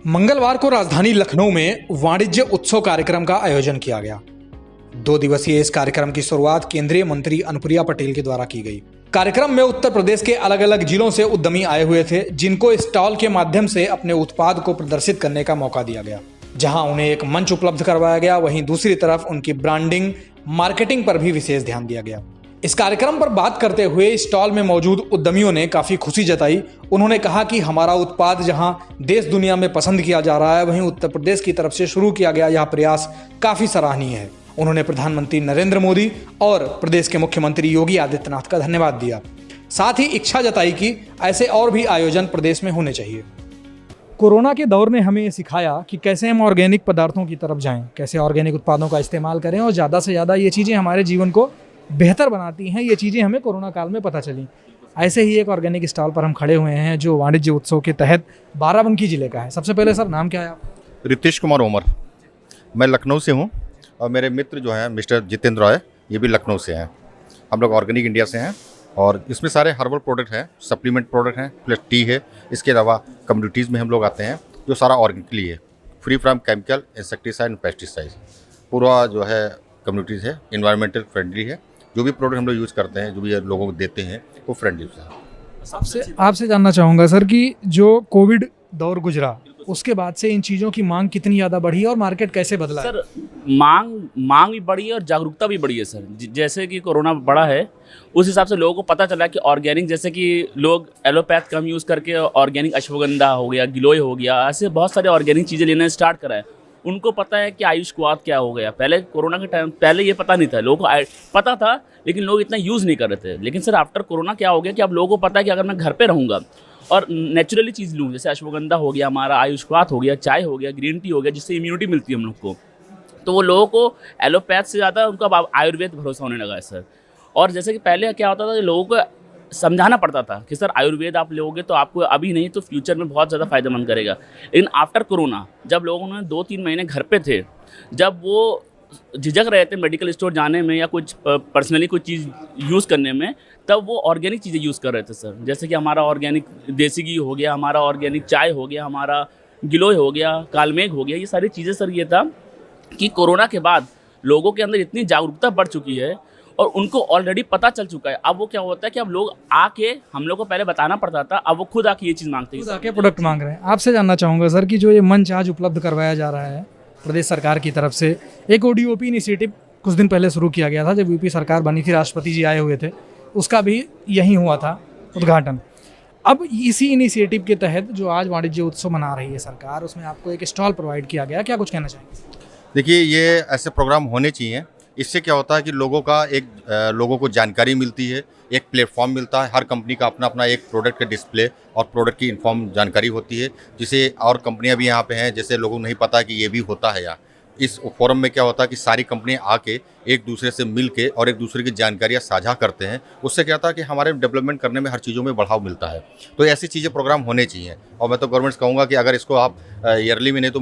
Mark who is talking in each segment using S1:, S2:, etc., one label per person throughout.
S1: मंगलवार को राजधानी लखनऊ में वाणिज्य उत्सव कार्यक्रम का आयोजन किया गया। 2 दिवसीय इस कार्यक्रम की शुरुआत केंद्रीय मंत्री अनुप्रिया पटेल के द्वारा की गई। कार्यक्रम में उत्तर प्रदेश के अलग अलग जिलों से उद्यमी आए हुए थे, जिनको स्टॉल के माध्यम से अपने उत्पाद को प्रदर्शित करने का मौका दिया गया। जहां उन्हें एक मंच उपलब्ध करवाया गया, वहीं दूसरी तरफ उनकी ब्रांडिंग, मार्केटिंग पर भी विशेष ध्यान दिया गया। इस कार्यक्रम पर बात करते हुए स्टॉल में मौजूद उद्यमियों ने काफी खुशी जताई। उन्होंने कहा कि हमारा उत्पाद जहां देश दुनिया में पसंद किया जा रहा है, वहीं उत्तर प्रदेश की तरफ से शुरू किया गया यह प्रयास काफी सराहनीय है। उन्होंने प्रधानमंत्री नरेंद्र मोदी और प्रदेश के मुख्यमंत्री योगी आदित्यनाथ का धन्यवाद दिया। साथ ही इच्छा जताई कि ऐसे और भी आयोजन प्रदेश में होने चाहिए। कोरोना के दौर ने हमें सिखाया कि कैसे हम ऑर्गेनिक पदार्थों की तरफ जाएं, कैसे ऑर्गेनिक उत्पादों का इस्तेमाल करें और ज़्यादा से ज़्यादा ये चीज़ें हमारे जीवन को बेहतर बनाती हैं। ये चीज़ें हमें कोरोना काल में पता चली। ऐसे ही एक ऑर्गेनिक स्टॉल पर हम खड़े हुए हैं जो वाणिज्य उत्सव के तहत बाराबंकी जिले का है। सबसे पहले सर, नाम क्या है आपका?
S2: रितेश कुमार उमर। मैं लखनऊ से हूँ और मेरे मित्र जो हैं मिस्टर जितेंद्र रॉय, ये भी लखनऊ से हैं। हम लोग ऑर्गेनिक इंडिया से हैं और इसमें सारे हर्बल प्रोडक्ट हैं, सप्लीमेंट प्रोडक्ट हैं, प्लस टी है। इसके अलावा कम्युनिटीज़ में हम लोग आते हैं जो सारा ऑर्गेनिकली है, free from chemical, insecticide and pesticide. पूरा जो है कम्युनिटीज़ है, इन्वायरमेंटल फ्रेंडली है। जो भी प्रोडक्ट हम लोग यूज़ करते हैं, जो भी लोगों को देते हैं, वो फ्रेंडली है।
S1: आपसे जानना चाहूँगा सर कि जो कोविड दौर गुजरा उसके बाद से इन चीज़ों की मांग कितनी ज़्यादा बढ़ी और मार्केट कैसे बदला?
S3: सर, मांग भी बढ़ी है और जागरूकता भी बढ़ी है सर। जैसे कि कोरोना बढ़ा है, उस हिसाब से लोगों को पता चला कि ऑर्गेनिक, जैसे कि लोग एलोपैथ कम यूज़ करके ऑर्गेनिक अश्वगंधा हो गया, गिलोय हो गया, ऐसे बहुत सारे ऑर्गेनिक चीज़ें लेना स्टार्ट करा है। उनको पता है कि आयुष्वाद क्या हो गया। पहले कोरोना के टाइम पहले ये पता नहीं था, लोगों को पता था लेकिन लोग इतना यूज़ नहीं कर रहे थे। लेकिन सर आफ्टर कोरोना क्या हो गया कि अब लोगों को पता है कि अगर मैं घर पे रहूँगा और नेचुरली चीज़ लूँ, जैसे अश्वगंधा हो गया, हमारा आयुष्वाद हो गया, चाय हो गया, ग्रीन टी हो गया, जिससे इम्यूनिटी मिलती है हम लोग को, तो वो लोगों को एलोपैथ से ज़्यादा उनको अब आयुर्वेद भरोसा होने लगा है सर। और जैसे कि पहले क्या होता था, लोगों को समझाना पड़ता था कि सर आयुर्वेद आप लोगे तो आपको अभी नहीं तो फ्यूचर में बहुत ज़्यादा फायदेमंद करेगा। लेकिन आफ्टर कोरोना जब लोगों ने 2-3 महीने घर पे थे, जब वो झिझक रहे थे मेडिकल स्टोर जाने में या कुछ पर्सनली कुछ चीज़ यूज़ करने में, तब वो ऑर्गेनिक चीज़ें यूज़ कर रहे थे सर। जैसे कि हमारा ऑर्गेनिक देसी घी हो गया, हमारा ऑर्गेनिक चाय हो गया, हमारा गिलोय हो गया, कालमेघ हो गया, ये सारी चीज़ें सर। ये था कि कोरोना के बाद लोगों के अंदर इतनी जागरूकता बढ़ चुकी है और उनको ऑलरेडी पता चल चुका है। अब वो क्या होता है कि अब लोग आके, हम लोग को पहले बताना पड़ता था, अब वो खुद आके ये चीज़ मांगते हैं,
S1: खुद आके प्रोडक्ट मांग रहे हैं। आपसे जानना चाहूँगा सर कि जो ये मंच आज उपलब्ध करवाया जा रहा है प्रदेश सरकार की तरफ से, एक ओडीओपी इनिशिएटिव कुछ दिन पहले शुरू किया गया था जब यूपी सरकार बनी थी, राष्ट्रपति जी आए हुए थे, उसका भी यहीं हुआ था उद्घाटन। अब इसी इनिशिएटिव के तहत जो आज वाणिज्य उत्सव मना रही है सरकार, उसमें आपको एक स्टॉल प्रोवाइड किया गया, क्या कुछ कहना चाहेंगे?
S2: देखिए, ये ऐसे प्रोग्राम होने चाहिए। इससे क्या होता है कि लोगों को जानकारी मिलती है, एक प्लेटफॉर्म मिलता है। हर कंपनी का अपना अपना एक प्रोडक्ट का डिस्प्ले और प्रोडक्ट की इन्फॉर्म जानकारी होती है, जिसे और कंपनियां भी यहाँ पे हैं, जैसे लोगों को नहीं पता कि ये भी होता है यहाँ। इस फोरम में क्या होता है कि सारी कंपनियां आके एक दूसरे से मिल के और एक दूसरे की जानकारियाँ साझा करते हैं। उससे क्या होता है कि हमारे डेवलपमेंट करने में हर चीज़ों में बढ़ाव मिलता है। तो ऐसी चीज़ें प्रोग्राम होने चाहिए। और मैं तो गवर्नमेंट से कहूँगा कि अगर इसको आप ईयरली में नहीं तो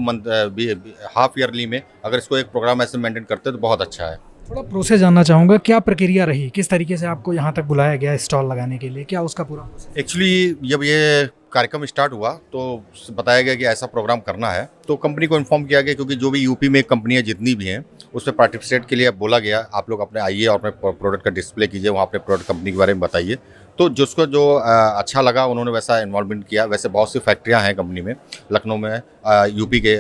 S2: हाफ ईयरली में अगर इसको एक प्रोग्राम ऐसे मेंटेन करते हैं तो बहुत अच्छा है।
S1: थोड़ा प्रोसेस जानना चाहूँगा, क्या प्रक्रिया रही, किस तरीके से आपको यहाँ तक बुलाया गया स्टॉल लगाने के लिए, क्या उसका पूरा?
S2: एक्चुअली जब ये कार्यक्रम स्टार्ट हुआ तो बताया गया कि ऐसा प्रोग्राम करना है, तो कंपनी को इन्फॉर्म किया गया, क्योंकि जो भी यूपी में कंपनियां जितनी भी हैं उसमें पार्टिसिपेट के लिए बोला गया, आप लोग अपने आइए और अपने प्रोडक्ट का डिस्प्ले कीजिए, वहाँ अपने प्रोडक्ट कंपनी के बारे में बताइए। तो जिसको जो अच्छा लगा उन्होंने वैसा इन्वॉल्वमेंट किया। वैसे बहुत सी फैक्ट्रियाँ हैं कंपनी में, लखनऊ में, यूपी के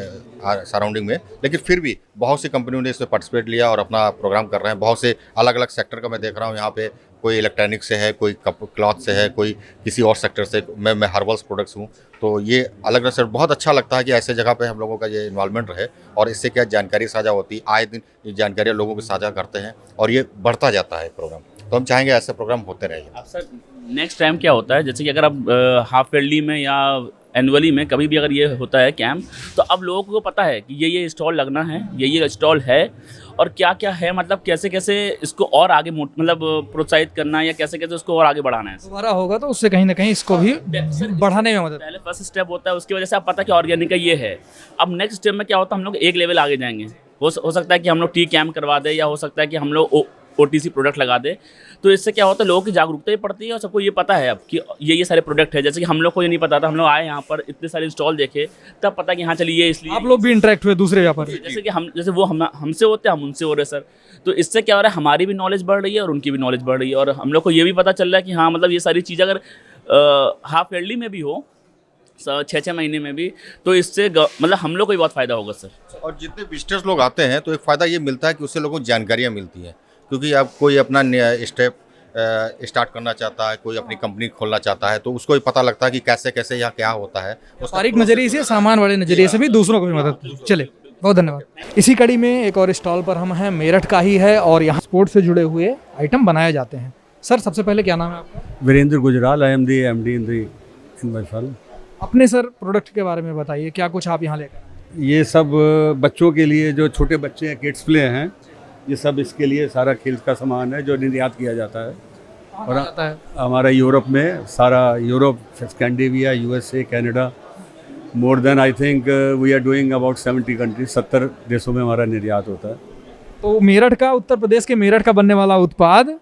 S2: सराउंडिंग में, लेकिन फिर भी बहुत सी कंपनियों ने इसमें पार्टिसिपेट लिया और अपना प्रोग्राम कर रहे हैं। बहुत से अलग अलग सेक्टर का मैं देख रहा हूँ यहाँ पे, कोई इलेक्ट्रॉनिक से है, कोई क्लॉथ से है, कोई किसी और सेक्टर से, मैं हर्बल्स प्रोडक्ट्स हूँ। तो ये अलग अलग से बहुत अच्छा लगता है कि ऐसे जगह पे हम लोगों का ये इन्वॉल्वमेंट रहे और इससे क्या जानकारी साझा होती है। आए दिन ये जानकारियाँ लोगों को साझा करते हैं और ये बढ़ता जाता है प्रोग्राम। तो हम चाहेंगे ऐसे प्रोग्राम होते रहेंगे।
S3: अब सर नेक्स्ट टाइम क्या होता है, जैसे कि अगर अब हाफ ईयरली में या एनुअली में कभी भी अगर ये होता है कैंप, तो अब लोगों को पता है कि ये स्टॉल लगना है, ये स्टॉल है और क्या क्या है, मतलब कैसे कैसे इसको और आगे मतलब प्रोत्साहित करना है या कैसे कैसे उसको और आगे बढ़ाना है।
S1: दोबारा होगा तो उससे कहीं ना कहीं इसको भी बढ़ाने में मदद।
S3: पहले फर्स्ट स्टेप होता है, उसकी वजह से आप पता कि ऑर्गेनिक का ये है। अब नेक्स्ट स्टेप में क्या होता है, हम लोग एक लेवल आगे जाएंगे। हो सकता है कि हम लोग टी कैंप करवा दें, या हो सकता है कि हम लोग OTC प्रोडक्ट लगा दे, तो इससे क्या होता है लोगों की जागरूकता ही पड़ती है और सबको ये पता है अब कि ये सारे प्रोडक्ट है। जैसे कि हम लोग को ये नहीं पता था, हम लोग आए यहाँ पर इतने सारे स्टॉल देखे तब पता कि हाँ चलिए इसलिए
S1: आप लोग भी इंटरेक्ट हुए दूसरे व्यापारी?
S3: जैसे वो हमसे होते हैं, हम उनसे हो रहे सर। तो इससे क्या हो रहा है, हमारी भी नॉलेज बढ़ रही है और उनकी भी नॉलेज बढ़ रही है, और हम लोग को ये भी पता चल रहा है कि हाँ मतलब ये सारी चीज़ अगर हाफ ईयरली में भी हो, 6-6 महीने में भी, तो इससे मतलब हम लोग को भी बहुत फ़ायदा होगा सर।
S2: और जितने विजिटर्स लोग आते हैं तो एक फ़ायदा ये मिलता है कि उससे लोगों को जानकारियाँ मिलती हैं, क्योंकि अब कोई अपना स्टेप स्टार्ट करना चाहता है, कोई अपनी कंपनी खोलना चाहता है, तो उसको भी पता लगता है कि कैसे कैसे यहाँ क्या होता है।
S1: व्यापारिक नज़रिए से, सामान वाले नज़रिए से भी दूसरों को भी मदद। चले, बहुत धन्यवाद। इसी कड़ी में एक और स्टॉल पर हम हैं, मेरठ का ही है, और यहाँ स्पोर्ट्स से जुड़े हुए आइटम बनाए जाते हैं। सर सबसे पहले क्या नाम है आपका?
S4: Virendra Gujral, I am the MD in my firm.
S1: अपने सर प्रोडक्ट के बारे में बताइए, क्या कुछ आप यहाँ लेकर आए?
S4: ये सब बच्चों के लिए, जो छोटे बच्चे हैं, किड्स प्ले हैं, ये सब इसके लिए सारा खेल का सामान है जो निर्यात किया जाता है। और
S1: आता है
S4: हमारा यूरोप में, सारा Europe, Scandinavia, USA, Canada, more than I think we are doing about 70 countries, 70 देशों में हमारा निर्यात होता है।
S1: तो मेरठ का, उत्तर प्रदेश के मेरठ का बनने वाला उत्पाद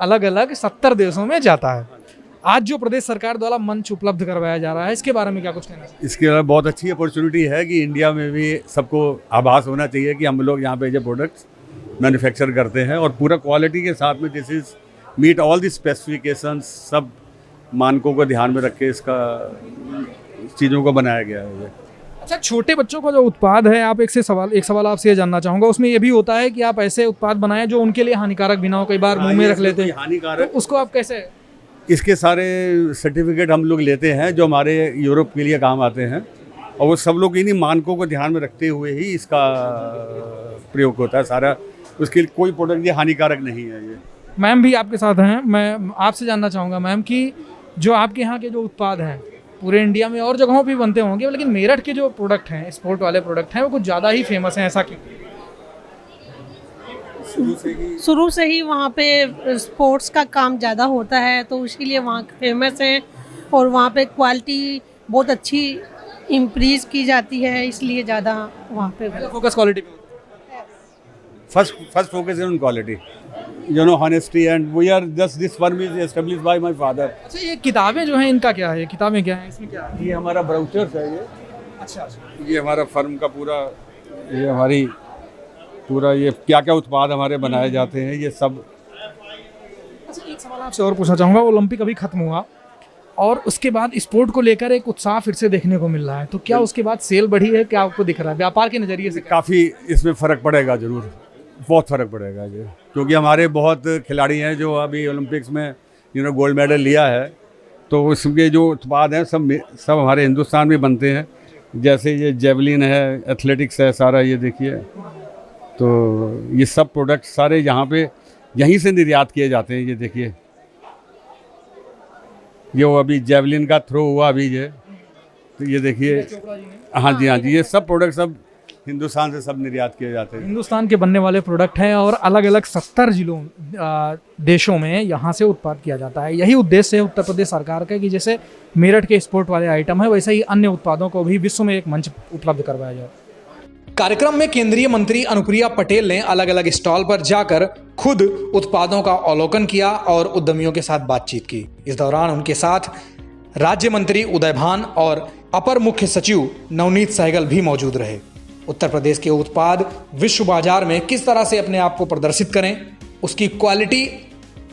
S1: अलग अलग 70 देशों में जाता है। आज जो प्रदेश सरकार द्वारा मंच उपलब्ध करवाया जा रहा है, इसके बारे में क्या कुछ कहना है?
S4: इसके अलावा बहुत अच्छी अपॉर्चुनिटी है कि इंडिया में भी सबको आभास होना चाहिए कि हम लोग यहाँ पे जो प्रोडक्ट्स मैन्युफैक्चर करते हैं और पूरा क्वालिटी के साथ में, this is meet all the specifications, सब मानकों को ध्यान में रख के इसका चीज़ों को बनाया गया है ये।
S1: अच्छा, छोटे बच्चों का जो उत्पाद है, आप एक सवाल आपसे ये जानना चाहूँगा, उसमें ये भी होता है कि आप ऐसे उत्पाद बनाएं जो उनके लिए हानिकारक भी ना हो, कई बार मुंह में रख लेते हैं,
S4: हानिकारक,
S1: तो उसको आप कैसे?
S4: इसके सारे सर्टिफिकेट हम लोग लेते हैं जो हमारे यूरोप के लिए काम आते हैं, और वो सब लोग इन्हीं मानकों को ध्यान में रखते हुए ही इसका प्रयोग होता है सारा। उसके लिए कोई प्रोडक्ट ये हानिकारक नहीं है। ये
S1: मैम भी आपके साथ हैं, मैं आपसे जानना चाहूँगा मैम कि जो आपके यहाँ के जो उत्पाद हैं पूरे इंडिया में और जगहों पे बनते होंगे, लेकिन मेरठ के जो प्रोडक्ट हैं, स्पोर्ट वाले प्रोडक्ट हैं, वो कुछ ज़्यादा ही फेमस हैं, ऐसा क्यों?
S5: शुरू से ही वहाँ पे स्पोर्ट्स का काम ज़्यादा होता है, तो उसके लिए वहाँ फेमस है, और वहाँ पे क्वालिटी बहुत अच्छी इम्प्रीज की जाती है, इसलिए ज़्यादा वहाँ पे
S1: फोकस क्वालिटी पे।
S4: First focus on quality, you know, honesty, and we are just, this firm is established by my father.
S1: अच्छा, ये किताबें जो हैं, इनका क्या है? ये किताबें क्या हैं, इसमें क्या है?
S4: ये हमारा ब्राउचर्स है ये।
S1: अच्छा,
S4: ये हमारा फर्म का पूरा, ये हमारी पूरा, ये क्या क्या उत्पाद हमारे बनाए जाते हैं, ये सब।
S1: अच्छा, एक सवाल आपसे और पूछना चाहूँगा, ओलंपिक अभी खत्म हुआ और उसके बाद स्पोर्ट को लेकर एक उत्साह फिर से देखने को मिल रहा है, तो क्या उसके बाद सेल बढ़ी है? क्या आपको दिख रहा है व्यापार के नज़रिए से?
S4: काफ़ी इसमें फ़र्क पड़ेगा, ज़रूर बहुत फ़र्क पड़ेगा ये, क्योंकि हमारे बहुत खिलाड़ी हैं जो अभी ओलंपिक्स में गोल्ड मेडल लिया है, तो उसके जो उत्पाद हैं सब हमारे हिंदुस्तान में बनते हैं। जैसे ये जेवलिन है, एथलेटिक्स है, सारा ये देखिए, तो ये सब प्रोडक्ट सारे यहाँ पे यहीं से निर्यात किए जाते हैं। ये देखिए, ये वो अभी जेवलिन का थ्रो हुआ अभी ये, तो ये देखिए, हाँ जी, ये सब प्रोडक्ट सब हिंदुस्तान से सब निर्यात किए जाते हैं।
S1: हिंदुस्तान के बनने वाले प्रोडक्ट हैं और अलग अलग 70 जिलों देशों में यहाँ से उत्पाद किया जाता है। यही उद्देश्य है उत्तर प्रदेश सरकार का कि जैसे मेरठ के स्पोर्ट वाले आइटम है, वैसे ही अन्य उत्पादों को भी विश्व में एक मंच उपलब्ध करवाया जाए। कार्यक्रम में केंद्रीय मंत्री अनुप्रिया पटेल ने अलग अलग स्टॉल पर जाकर खुद उत्पादों का अवलोकन किया और उद्यमियों के साथ बातचीत की। इस दौरान उनके साथ राज्य मंत्री उदय भान और अपर मुख्य सचिव नवनीत सहगल भी मौजूद रहे। उत्तर प्रदेश के उत्पाद विश्व बाजार में किस तरह से अपने आप को प्रदर्शित करें, उसकी क्वालिटी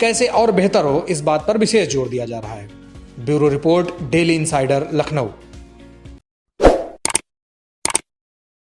S1: कैसे और बेहतर हो, इस बात पर विशेष जोर दिया जा रहा है। Bureau report, daily insider, Lucknow.